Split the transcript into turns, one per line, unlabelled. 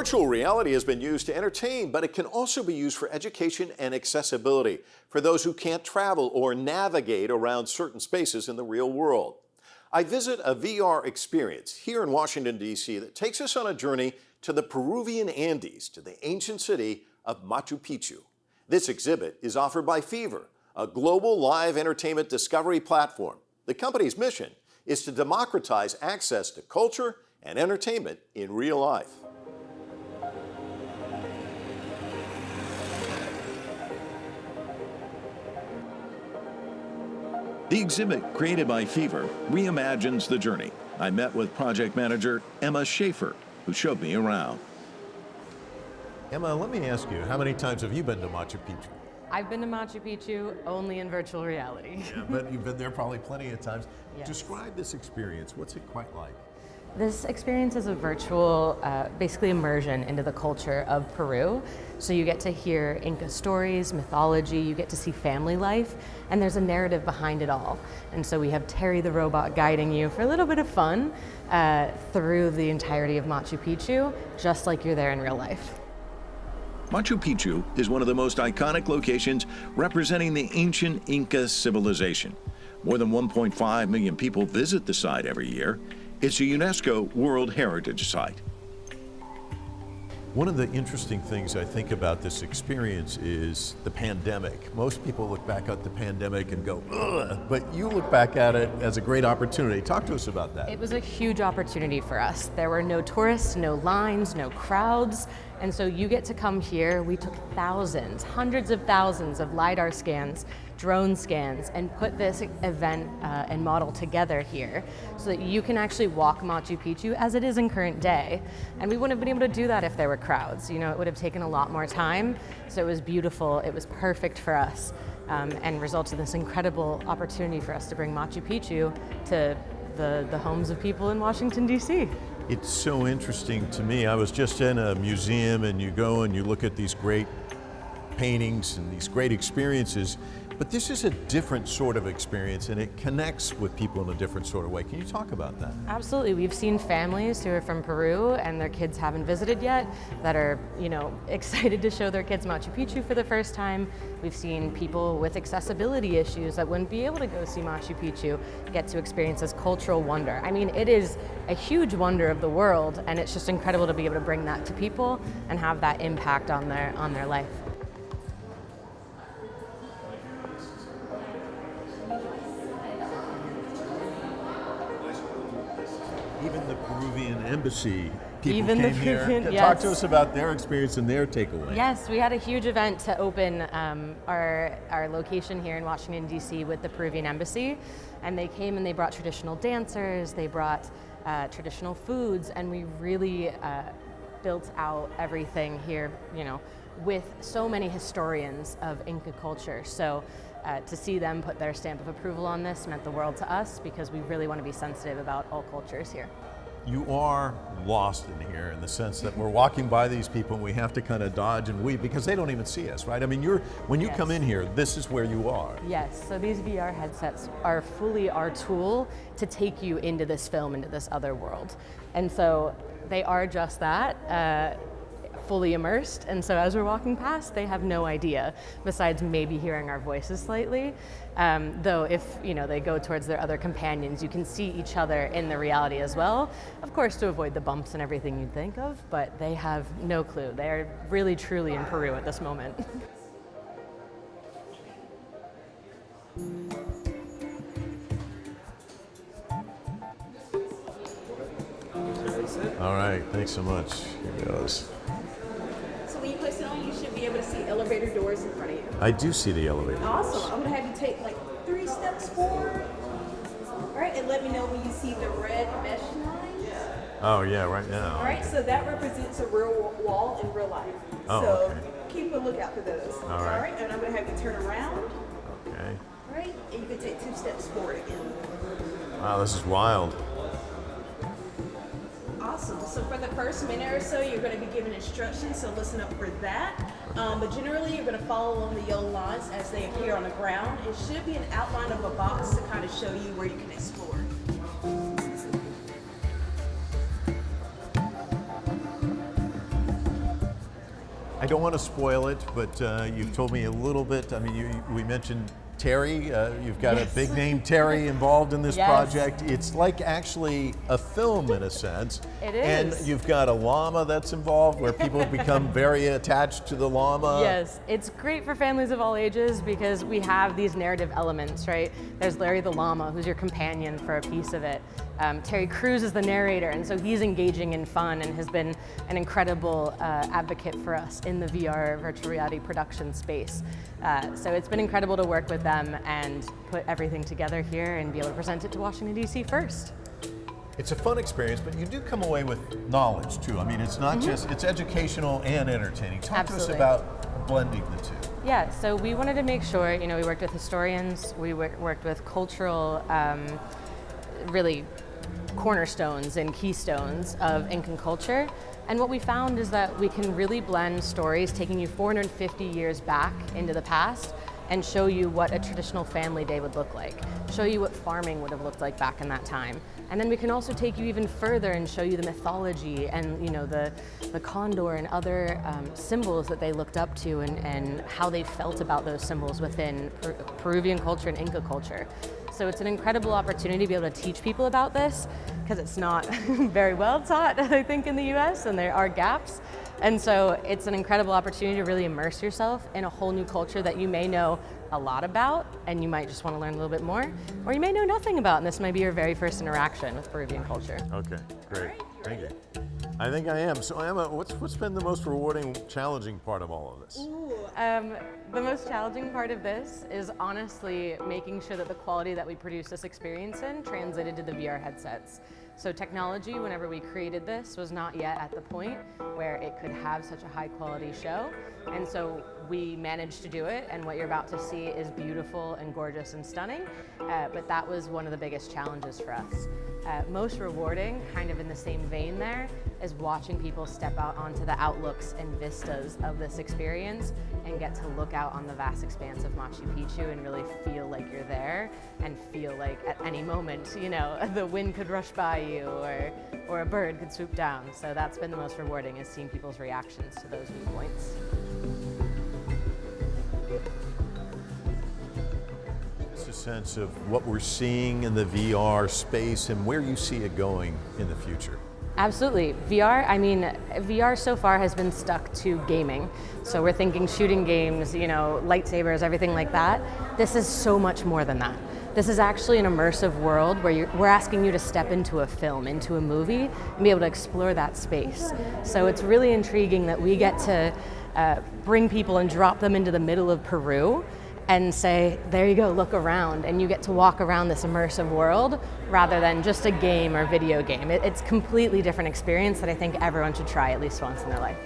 Virtual reality has been used to entertain, but it can also be used for education and accessibility for those who can't travel or navigate around certain spaces in the real world. I visit a VR experience here in Washington, D.C. that takes us on a journey to the Peruvian Andes, to the ancient city of Machu Picchu. This exhibit is offered by Fever, a global live entertainment discovery platform. The company's mission is to democratize access to culture and entertainment in real life.
The exhibit, created by Fever, reimagines the journey. I met with project manager Emma Schaefer, who showed me around.
Emma, let me ask you, how many times have you been to Machu Picchu?
I've been to Machu Picchu only in virtual reality.
Yeah, but you've been there probably plenty of times.
Yes.
Describe this experience. What's it quite like?
This experience is a virtual, basically immersion into the culture of Peru. So you get to hear Inca stories, mythology, you get to see family life, and there's a narrative behind it all. And so we have Terry the robot guiding you for a little bit of fun through the entirety of Machu Picchu, just like you're there in real life.
Machu Picchu is one of the most iconic locations representing the ancient Inca civilization. More than 1.5 million people visit the site every year. It's a UNESCO World Heritage Site.
One of the interesting things I think about this experience is the pandemic. Most people look back at the pandemic and go, ugh, but you look back at it as a great opportunity. Talk to us about that.
It was a huge opportunity for us. There were no tourists, no lines, no crowds. And so you get to come here. We took thousands, hundreds of thousands of LiDAR scans, drone scans, and put this event and model together here so that you can actually walk Machu Picchu as it is in current day. And we wouldn't have been able to do that if there were crowds. You know, it would have taken a lot more time. So it was beautiful. It was perfect for us and resulted in this incredible opportunity for us to bring Machu Picchu to the homes of people in Washington, D.C.
It's so interesting to me. I was just in a museum and you go and you look at these great paintings and these great experiences, but this is a different sort of experience and it connects with people in a different sort of way. Can you talk about that?
Absolutely. We've seen families who are from Peru and their kids haven't visited yet that are, you know, excited to show their kids Machu Picchu for the first time. We've seen people with accessibility issues that wouldn't be able to go see Machu Picchu get to experience this cultural wonder. I mean, it is a huge wonder of the world, and it's just incredible to be able to bring that to people and have that impact on their life.
Even the Peruvian embassy, people
Even the
came here.
Peruvian,
Talk
yes.
to us about their experience and their takeaway.
Yes, we had a huge event to open our location here in Washington, D.C. with the Peruvian embassy. And they came and they brought traditional dancers, they brought traditional foods, and we really built out everything here, you know, with so many historians of Inca culture. So to see them put their stamp of approval on this meant the world to us because we really want to be sensitive about all cultures here.
You are lost in here in the sense that we're walking by these people and we have to kind of dodge and weave because they don't even see us, right? I mean, when you
Yes.
come in here, this is where you are.
Yes, so these VR headsets are fully our tool to take you into this film, into this other world. And so they are just that, fully immersed. And so as we're walking past, they have no idea, besides maybe hearing our voices slightly. Though if, you know, they go towards their other companions, you can see each other in the reality as well. Of course, to avoid the bumps and everything you'd think of, but they have no clue. They are really, truly in Peru at this moment.
All right, thanks so much. Here goes.
So when you place it on, you should be able to see elevator doors in front of you.
I do see the elevator.
Awesome. I'm gonna have you take like 3 steps forward. All right, and let me know when you see the red mesh line.
Oh yeah, right now.
All right, so that represents a real wall in real life.
Oh,
so
okay.
keep a lookout for those.
All right.
All right, and I'm gonna have you turn around.
Okay.
All right, and you can take 2 steps forward again.
Wow, this is wild.
Awesome. So for the first minute or so, you're going to be given instructions, so listen up for that. But generally, you're going to follow along the yellow lines as they appear on the ground. It should be an outline of a box to kind of show you where you can explore.
I don't want to spoil it, but you've told me a little bit. I mean, we mentioned Terry. You've got a big name Terry involved in this project. It's like actually a film in a sense.
It is.
And you've got a llama that's involved where people become very attached to the llama.
Yes, it's great for families of all ages because we have these narrative elements, right? There's Larry the llama, who's your companion for a piece of it. Terry Crews is the narrator, and so he's engaging and fun and has been an incredible advocate for us in the VR virtual reality production space. So it's been incredible to work with them and put everything together here and be able to present it to Washington, D.C. first.
It's a fun experience, but you do come away with knowledge too. I mean, it's not just, it's educational and entertaining. Talk to us about blending the two.
Yeah, so we wanted to make sure, we worked with historians, we worked with cultural, really cornerstones and keystones of Incan culture. And what we found is that we can really blend stories taking you 450 years back into the past and show you what a traditional family day would look like, show you what farming would have looked like back in that time. And then we can also take you even further and show you the mythology and the condor and other symbols that they looked up to and how they felt about those symbols within Peruvian culture and Inca culture. So it's an incredible opportunity to be able to teach people about this because it's not very well taught, I think, in the US, and there are gaps. And so it's an incredible opportunity to really immerse yourself in a whole new culture that you may know a lot about and you might just want to learn a little bit more, or you may know nothing about, and this might be your very first interaction with Peruvian culture.
Okay, great. Thank you. I think I am. So Emma, what's been the most rewarding, challenging part of all of this?
The most challenging part of this is honestly making sure that the quality that we produce this experience in translated to the VR headsets. So technology, whenever we created this, was not yet at the point where it could have such a high quality show. And so we managed to do it, and what you're about to see is beautiful and gorgeous and stunning, but that was one of the biggest challenges for us. Most rewarding, kind of in the same vein there, is watching people step out onto the outlooks and vistas of this experience and get to look out on the vast expanse of Machu Picchu and really feel like you're there and feel like at any moment, the wind could rush by you or a bird could swoop down. So that's been the most rewarding, is seeing people's reactions to those viewpoints.
Just a sense of what we're seeing in the VR space and where you see it going in the future.
Absolutely. VR so far has been stuck to gaming. So we're thinking shooting games, lightsabers, everything like that. This is so much more than that. This is actually an immersive world where we're asking you to step into a film, into a movie, and be able to explore that space. So it's really intriguing that we get to bring people and drop them into the middle of Peru and say, there you go, look around, and you get to walk around this immersive world rather than just a game or video game. It's a completely different experience that I think everyone should try at least once in their life.